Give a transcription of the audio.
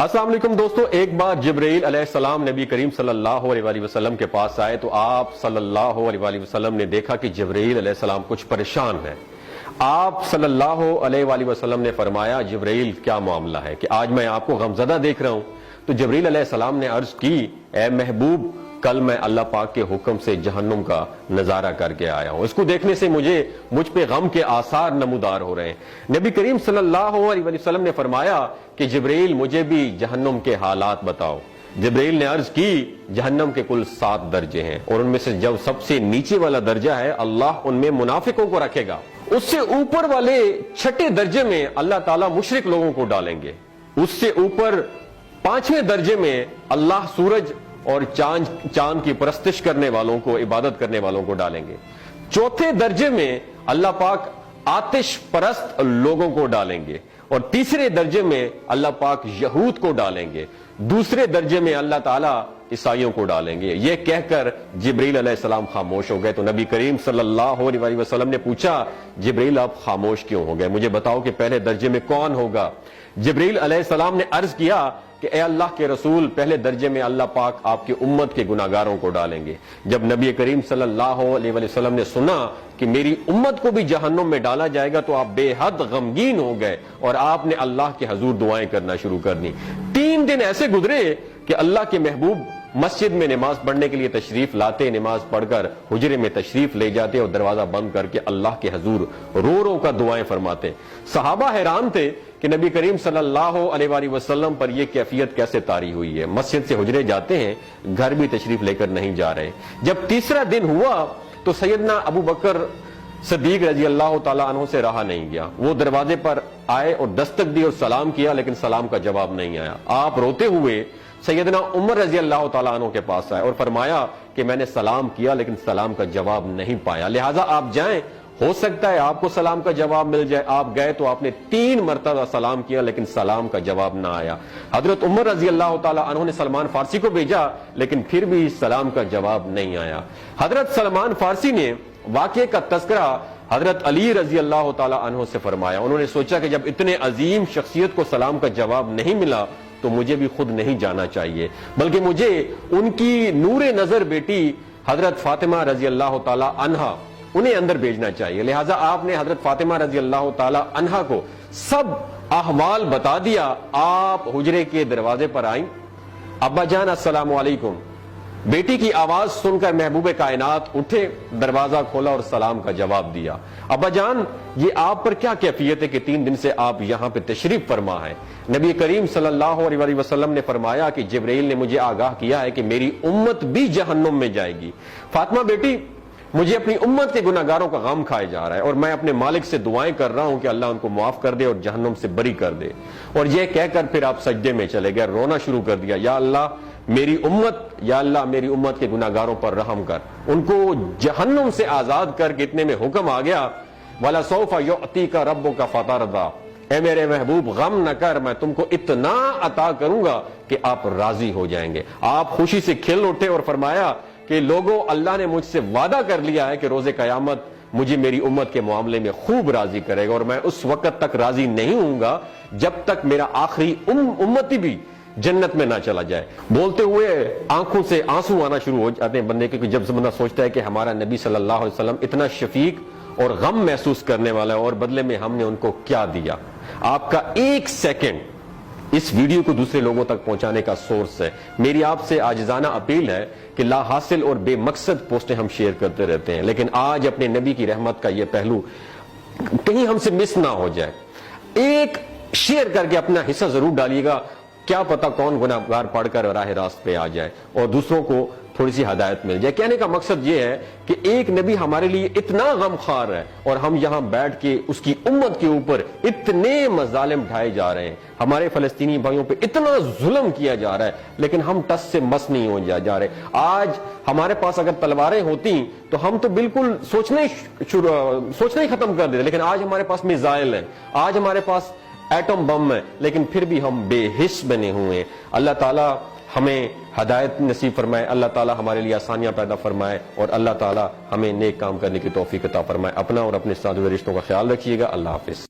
السلام علیکم دوستو، ایک بار جبرائیل علیہ السلام نبی کریم صلی اللہ علیہ وآلہ وسلم کے پاس آئے تو آپ صلی اللہ علیہ وآلہ وسلم نے دیکھا کہ جبرائیل علیہ السلام کچھ پریشان ہے۔ آپ صلی اللہ علیہ وآلہ وسلم نے فرمایا، جبرائیل کیا معاملہ ہے کہ آج میں آپ کو غمزدہ دیکھ رہا ہوں؟ تو جبرائیل علیہ السلام نے عرض کی، اے محبوب، کل میں اللہ پاک کے حکم سے جہنم کا نظارہ کر کے آیا ہوں، اس کو دیکھنے سے مجھ پہ غم کے آثار نمودار ہو رہے ہیں۔ نبی کریم صلی اللہ علیہ وسلم نے فرمایا کہ جبرائیل مجھے بھی جہنم کے حالات بتاؤ۔ جبرائیل نے عرض کی، جہنم کے کل 7 درجے ہیں اور ان میں سے جب سب سے نیچے والا درجہ ہے اللہ ان میں منافقوں کو رکھے گا، اس سے اوپر والے 6 درجے میں اللہ تعالیٰ مشرک لوگوں کو ڈالیں گے، اس سے اوپر 5ویں درجے میں اللہ سورج اور چاند کی پرستش کرنے والوں کو، عبادت کرنے والوں کو ڈالیں گے، 4تھے درجے میں اللہ پاک آتش پرست لوگوں کو ڈالیں گے، اور 3رے درجے میں اللہ پاک یہود کو ڈالیں گے، 2 درجے میں اللہ تعالیٰ عیسائیوں کو ڈالیں گے۔ یہ کہہ کر جبرائیل علیہ السلام خاموش ہو گئے تو نبی کریم صلی اللہ علیہ وسلم نے پوچھا، جبرائیل آپ خاموش کیوں ہو گئے؟ مجھے بتاؤ کہ پہلے درجے میں کون ہوگا؟ جبرائیل علیہ السلام نے عرض کیا کہ اے اللہ کے رسول، پہلے درجے میں اللہ پاک آپ کی امت کے گناہگاروں کو ڈالیں گے۔ جب نبی کریم صلی اللہ علیہ وسلم نے سنا کہ میری امت کو بھی جہنم میں ڈالا جائے گا تو آپ بے حد غمگین ہو گئے اور آپ نے اللہ کے حضور دعائیں کرنا شروع کر دی۔ 3 دن ایسے گزرے کہ اللہ کے محبوب مسجد میں نماز پڑھنے کے لیے تشریف لاتے، نماز پڑھ کر حجرے میں تشریف لے جاتے اور دروازہ بند کر کے اللہ کے حضور رو رو کر دعائیں فرماتے۔ صحابہ حیران تھے کہ نبی کریم صلی اللہ علیہ وآلہ وسلم پر یہ کیفیت کیسے طاری ہوئی ہے، مسجد سے حجرے جاتے ہیں، گھر بھی تشریف لے کر نہیں جا رہے۔ جب 3را دن ہوا تو سیدنا ابو بکر صدیق رضی اللہ تعالیٰ عنہ سے رہا نہیں گیا، وہ دروازے پر آئے اور دستک دی اور سلام کیا، لیکن سلام کا جواب نہیں آیا۔ آپ روتے ہوئے سیدنا عمر رضی اللہ تعالیٰ عنہ کے پاس آئے اور فرمایا کہ میں نے سلام کیا لیکن سلام کا جواب نہیں پایا، لہٰذا آپ جائیں، ہو سکتا ہے آپ کو سلام کا جواب مل جائے۔ آپ گئے تو آپ نے 3 مرتبہ سلام کیا لیکن سلام کا جواب نہ آیا۔ حضرت عمر رضی اللہ تعالیٰ عنہ نے سلمان فارسی کو بھیجا لیکن پھر بھی سلام کا جواب نہیں آیا۔ حضرت سلمان فارسی نے واقعے کا تذکرہ حضرت علی رضی اللہ تعالیٰ عنہ سے فرمایا۔ انہوں نے سوچا کہ جب اتنے عظیم شخصیت کو سلام کا جواب نہیں ملا تو مجھے بھی خود نہیں جانا چاہیے، بلکہ مجھے ان کی نور نظر بیٹی حضرت فاطمہ رضی اللہ تعالیٰ عنہا انہیں اندر بھیجنا چاہیے۔ لہٰذا آپ نے حضرت فاطمہ رضی اللہ تعالیٰ عنہا کو سب احوال بتا دیا۔ آپ حجرے کے دروازے پر آئیں، ابا جان السلام علیکم، بیٹی کی آواز سن کر محبوب کائنات اٹھے، دروازہ کھولا اور سلام کا جواب دیا۔ ابا جان، یہ آپ پر کیا کیفیت ہے کہ 3 دن سے آپ یہاں پہ تشریف فرما ہے؟ نبی کریم صلی اللہ علیہ وسلم نے فرمایا کہ جبرائیل نے مجھے آگاہ کیا ہے کہ میری امت بھی جہنم میں جائے گی۔ فاطمہ بیٹی، مجھے اپنی امت کے گناہگاروں کا غم کھائے جا رہا ہے اور میں اپنے مالک سے دعائیں کر رہا ہوں کہ اللہ ان کو معاف کر دے اور جہنم سے بری کر دے۔ اور یہ کہہ کر پھر آپ سجدے میں چلے گئے، رونا شروع کر دیا، یا اللہ میری امت کے گناہگاروں پر رحم کر، ان کو جہنم سے آزاد کر کے۔ اتنے میں حکم آ گیا، وَلَسَوْفَ يُعْطِيكَ رَبُّكَ فَتَرْضَىٰ، اے میرے محبوب غم نہ کر، میں تم کو اتنا عطا کروں گا کہ آپ راضی ہو جائیں گے۔ آپ خوشی سے کھل اٹھے اور فرمایا کہ لوگوں، اللہ نے مجھ سے وعدہ کر لیا ہے کہ روز قیامت مجھے میری امت کے معاملے میں خوب راضی کرے گا، اور میں اس وقت تک راضی نہیں ہوں گا جب تک میرا آخری امتی بھی جنت میں نہ چلا جائے۔ بولتے ہوئے آنکھوں سے آنسو آنا شروع ہو جاتے ہیں بندے کے، کہ جب بندہ سوچتا ہے کہ ہمارا نبی صلی اللہ علیہ وسلم اتنا شفیق اور غم محسوس کرنے والا ہے اور بدلے میں ہم نے ان کو کیا دیا۔ آپ کا 1 سیکنڈ اس ویڈیو کو دوسرے لوگوں تک پہنچانے کا سورس ہے۔ میری آپ سے عاجزانہ اپیل ہے کہ لا حاصل اور بے مقصد پوسٹیں ہم شیئر کرتے رہتے ہیں، لیکن آج اپنے نبی کی رحمت کا یہ پہلو کہیں ہم سے مس نہ ہو جائے۔ ایک شیئر کر کے اپنا حصہ ضرور ڈالیے گا، کیا پتہ کون گناہگار پڑھ کر راہ راست پہ آ جائے اور دوسروں کو تھوڑی سی ہدایت مل جائے۔ کہنے کا مقصد یہ ہے کہ ایک نبی ہمارے لیے اتنا غم خوار ہے اور ہم یہاں بیٹھ کے اس کی امت کے اوپر اتنے مظالم ڈھائے جا رہے ہیں، ہمارے فلسطینی بھائیوں پہ اتنا ظلم کیا جا رہا ہے، لیکن ہم ٹس سے مس نہیں ہو جا رہے۔ آج ہمارے پاس اگر تلواریں ہوتی تو ہم تو بالکل سوچنا ہی ختم کر دیتے، لیکن آج ہمارے پاس میزائل ہیں، آج ہمارے پاس ایٹم بم ہے، لیکن پھر بھی ہم بے حس بنے ہوئے ہیں۔ اللہ تعالیٰ ہمیں ہدایت نصیب فرمائے، اللہ تعالیٰ ہمارے لیے آسانیاں پیدا فرمائے اور اللہ تعالیٰ ہمیں نیک کام کرنے کی توفیق عطا فرمائے۔ اپنا اور اپنے ساتھ رشتوں کا خیال رکھیے گا۔ اللہ حافظ۔